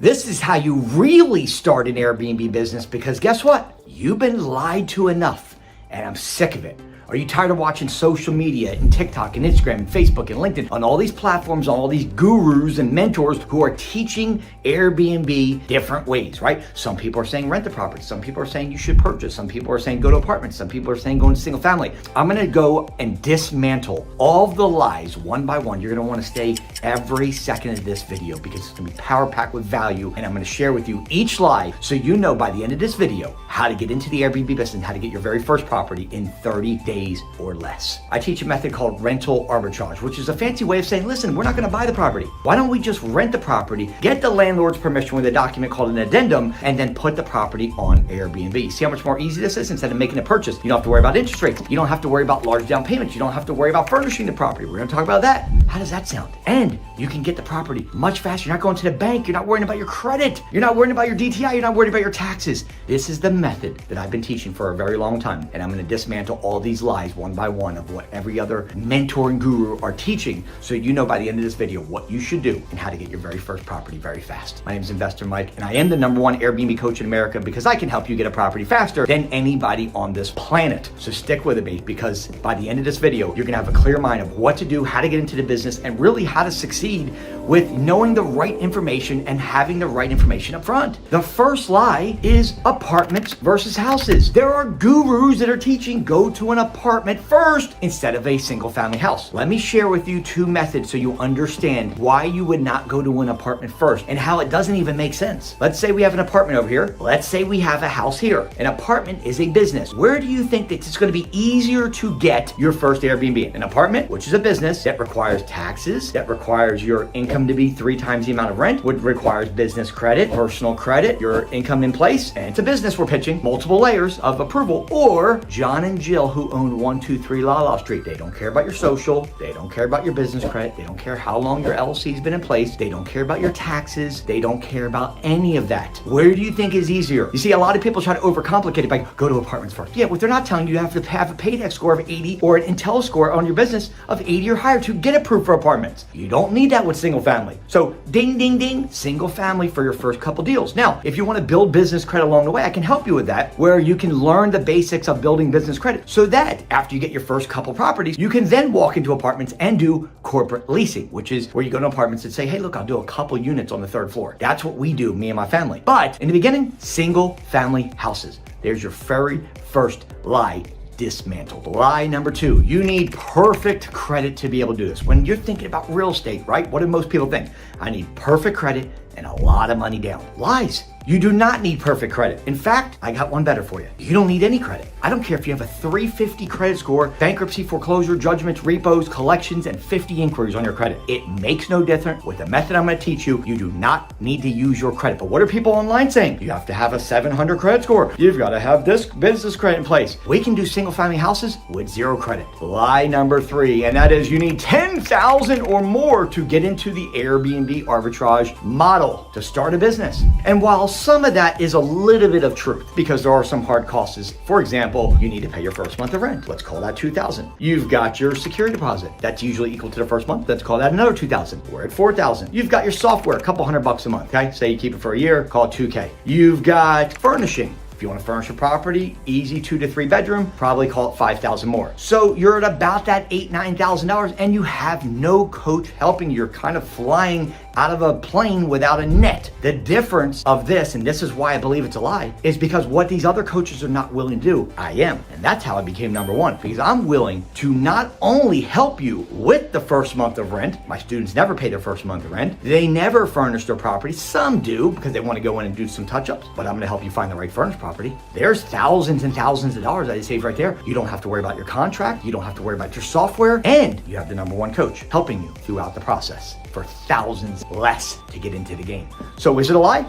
This is how you really start an Airbnb business, because guess what? You've been lied to enough, and I'm sick of it. Are you tired of watching social media and TikTok and Instagram and Facebook and LinkedIn, on all these platforms, on all these gurus and mentors who are teaching Airbnb different ways, right? Some people are saying rent the property. Some people are saying you should purchase. Some people are saying go to apartments. Some people are saying go into single family. I'm gonna go and dismantle all of the lies one by one. You're gonna wanna stay every second of this video because it's gonna be power packed with value, and I'm gonna share with you each lie so you know by the end of this video how to get into the Airbnb business and how to get your very first property in 30 days or less. I teach a method called rental arbitrage, which is a fancy way of saying, listen, we're not gonna buy the property. Why don't we just rent the property, get the landlord's permission with a document called an addendum, and then put the property on Airbnb. See how much more easy this is? Instead of making a purchase, you don't have to worry about interest rates. You don't have to worry about large down payments. You don't have to worry about furnishing the property. We're gonna talk about that. How does that sound? And you can get the property much faster. You're not going to the bank. You're not worrying about your credit. You're not worrying about your DTI. You're not worried about your taxes. This is the method that I've been teaching for a very long time. And I'm gonna dismantle all these lies one by one of what every other mentor and guru are teaching, so you know by the end of this video what you should do and how to get your very first property very fast. My name is Investor Mike, and I am the #1 Airbnb coach in America because I can help you get a property faster than anybody on this planet. So stick with me, because by the end of this video, you're gonna have a clear mind of what to do, how to get into the business, and really how to succeed with knowing the right information and having the right information up front. The first lie is apartments versus houses. There are gurus that are teaching go to an apartment first instead of a single family house. Let me share with you two methods so you understand why you would not go to an apartment first and how it doesn't even make sense. Let's say we have an apartment over here. Let's say we have a house here. An apartment is a business. Where do you think that it's going to be easier to get your first Airbnb? An apartment, which is a business that requires taxes, that requires your income to be 3 times the amount of rent, would requires business credit, personal credit, your income in place, and it's a business we're pitching, multiple layers of approval. Or John and Jill, who own 123 La Street. They don't care about your social. They don't care about your business credit. They don't care how long your LLC's been in place. They don't care about your taxes. They don't care about any of that. Where do you think is easier? You see, a lot of people try to overcomplicate it by go to apartments first. Yeah, what they're not telling you, you have to have a paydex score of 80 or an Intel score on your business of 80 or higher to get approved for apartments. You don't need that with single family. So ding, ding, ding, single family for your first couple deals. Now, if you want to build business credit along the way, I can help you with that, where you can learn the basics of building business credit so that after you get your first couple properties, you can then walk into apartments and do corporate leasing, which is where you go to apartments and say, hey, look, I'll do a couple units on the 3rd floor. That's what we do, me and my family. But in the beginning, single family houses. There's your very first lie dismantled. Lie number 2, you need perfect credit to be able to do this. When you're thinking about real estate, right? What do most people think? I need perfect credit and a lot of money down. Lies. You do not need perfect credit. In fact, I got one better for you. You don't need any credit. I don't care if you have a 350 credit score, bankruptcy, foreclosure, judgments, repos, collections, and 50 inquiries on your credit. It makes no difference. With the method I'm going to teach you, you do not need to use your credit. But what are people online saying? You have to have a 700 credit score. You've got to have this business credit in place. We can do single family houses with 0 credit. Lie number 3, and that is you need 10,000 or more to get into the Airbnb arbitrage model to start a business. And while some of that is a little bit of truth, because there are some hard costs. For example, you need to pay your first month of rent. Let's call that $2,000. You've got your security deposit. That's usually equal to the first month. Let's call that another $2,000. We're at $4,000. You've got your software, a couple $100 a month. Okay, say you keep it for a year, call it $2K. You've got furnishing. If you want to furnish a property, easy 2 to 3 bedroom, probably call it $5,000 more. So you're at about that $8,000, $9,000, and you have no coach helping you. You're kind of flying out of a plane without a net. The difference of this, and this is why I believe it's a lie, is because what these other coaches are not willing to do, I am. And that's how I became #1, because I'm willing to not only help you with the first month of rent. My students never pay their first month of rent. They never furnish their property. Some do because they want to go in and do some touch-ups, but I'm going to help you find the right furnished property. There's thousands and thousands of dollars that you save right there. You don't have to worry about your contract. You don't have to worry about your software, and you have the #1 coach helping you throughout the process for thousands less to get into the game. So is it a lie?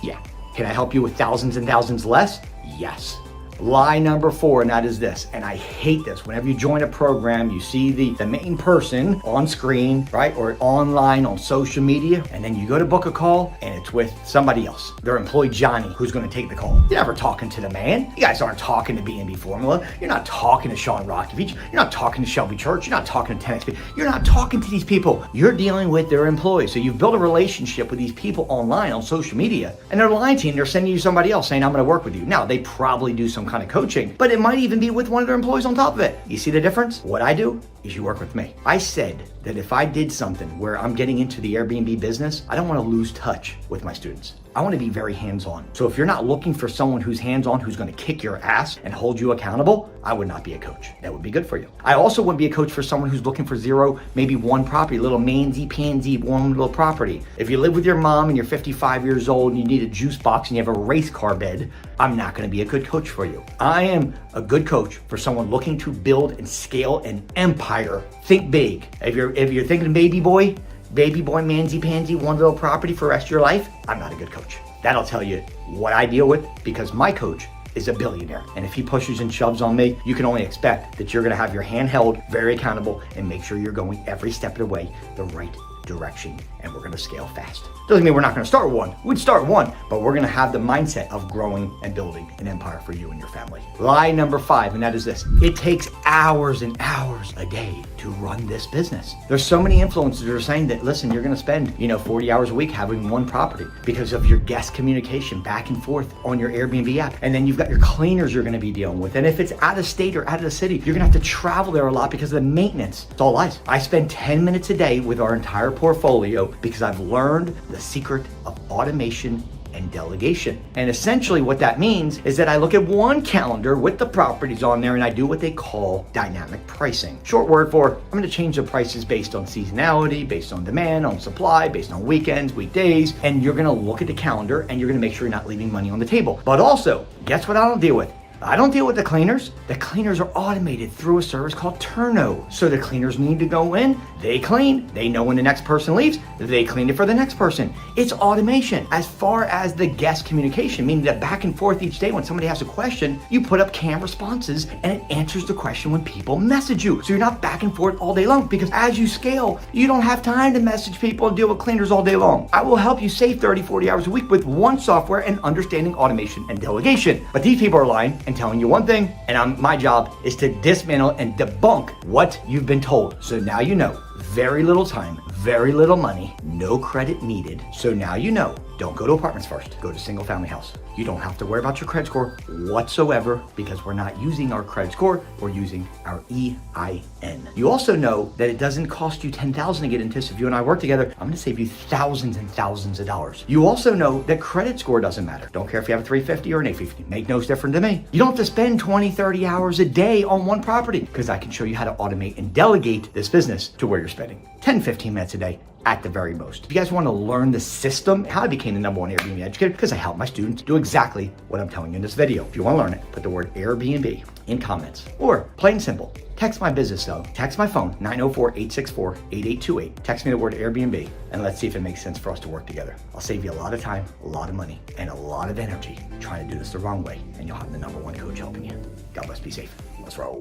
Yeah. Can I help you with thousands and thousands less? Yes. Lie number 4, and that is this, and I hate this. Whenever you join a program, you see the main person on screen, right, or online on social media, and then you go to book a call, and it's with somebody else. Their employee Johnny, who's gonna take the call. You're never talking to the man. You guys aren't talking to B&B Formula. You're not talking to Sean Rockovich. You're not talking to Shelby Church. You're not talking to 10XP. You're not talking to these people. You're dealing with their employees. So you've built a relationship with these people online on social media, and they're lying to you, and they're sending you somebody else saying, I'm gonna work with you. Now, they probably do some kind of coaching, but it might even be with one of their employees on top of it. You see the difference? What I do is you work with me. I said that if I did something where I'm getting into the Airbnb business, I don't want to lose touch with my students. I want to be very hands-on. So if you're not looking for someone who's hands-on, who's going to kick your ass and hold you accountable, I would not be a coach. That would be good for you. I also wouldn't be a coach for someone who's looking for 0, maybe 1 property, little mansy-pansy, one little property. If you live with your mom and you're 55 years old and you need a juice box and you have a race car bed, I'm not going to be a good coach for you. I am a good coach for someone looking to build and scale an empire. Think big. If you're thinking baby boy, mansy pansy, one little property for the rest of your life, I'm not a good coach. That'll tell you what I deal with, because my coach is a billionaire. And if he pushes and shoves on me, you can only expect that you're gonna have your hand held, very accountable, and make sure you're going every step of the way the right direction, and we're gonna scale fast. Doesn't mean we're not gonna start one. We'd start one, but we're gonna have the mindset of growing and building an empire for you and your family. Lie number 5, and that is this. It takes hours and hours a day to run this business. There's so many influencers that are saying that, listen, you're gonna spend, 40 hours a week having one property because of your guest communication back and forth on your Airbnb app. And then you've got your cleaners you're gonna be dealing with. And if it's out of state or out of the city, you're gonna have to travel there a lot because of the maintenance. It's all lies. I spend 10 minutes a day with our entire portfolio because I've learned the secret of automation and delegation. And essentially what that means is that I look at one calendar with the properties on there and I do what they call dynamic pricing. Short word for, I'm gonna change the prices based on seasonality, based on demand, on supply, based on weekends, weekdays, and you're gonna look at the calendar and you're gonna make sure you're not leaving money on the table. But also, guess what I don't deal with? I don't deal with the cleaners. The cleaners are automated through a service called Turno. So the cleaners need to go in, they clean, they know when the next person leaves, they clean it for the next person. It's automation. As far as the guest communication, meaning that back and forth each day when somebody has a question, you put up canned responses and it answers the question when people message you. So you're not back and forth all day long, because as you scale, you don't have time to message people and deal with cleaners all day long. I will help you save 30, 40 hours a week with one software and understanding automation and delegation. But these people are lying and telling you one thing, and my job is to dismantle and debunk what you've been told. So now you know, very little time, very little money, no credit needed. So now you know, don't go to apartments first, go to single family house. You don't have to worry about your credit score whatsoever, because we're not using our credit score, we're using our EIN. You also know that it doesn't cost you $10,000 to get into this. If you and I work together, I'm gonna save you thousands and thousands of dollars. You also know that credit score doesn't matter. Don't care if you have a 350 or an 850, make no difference to me. You don't have to spend 20, 30 hours a day on one property, because I can show you how to automate and delegate this business to where you're spending 10, 15 minutes a day at the very most. If you guys want to learn the system, how I became the #1 Airbnb educator, because I help my students do exactly what I'm telling you in this video. If you want to learn it, put the word Airbnb in comments, or plain simple, text my business though. Text my phone, 904-864-8828. Text me the word Airbnb, and let's see if it makes sense for us to work together. I'll save you a lot of time, a lot of money, and a lot of energy trying to do this the wrong way, and you'll have the #1 coach helping you. God bless, be safe. Let's roll.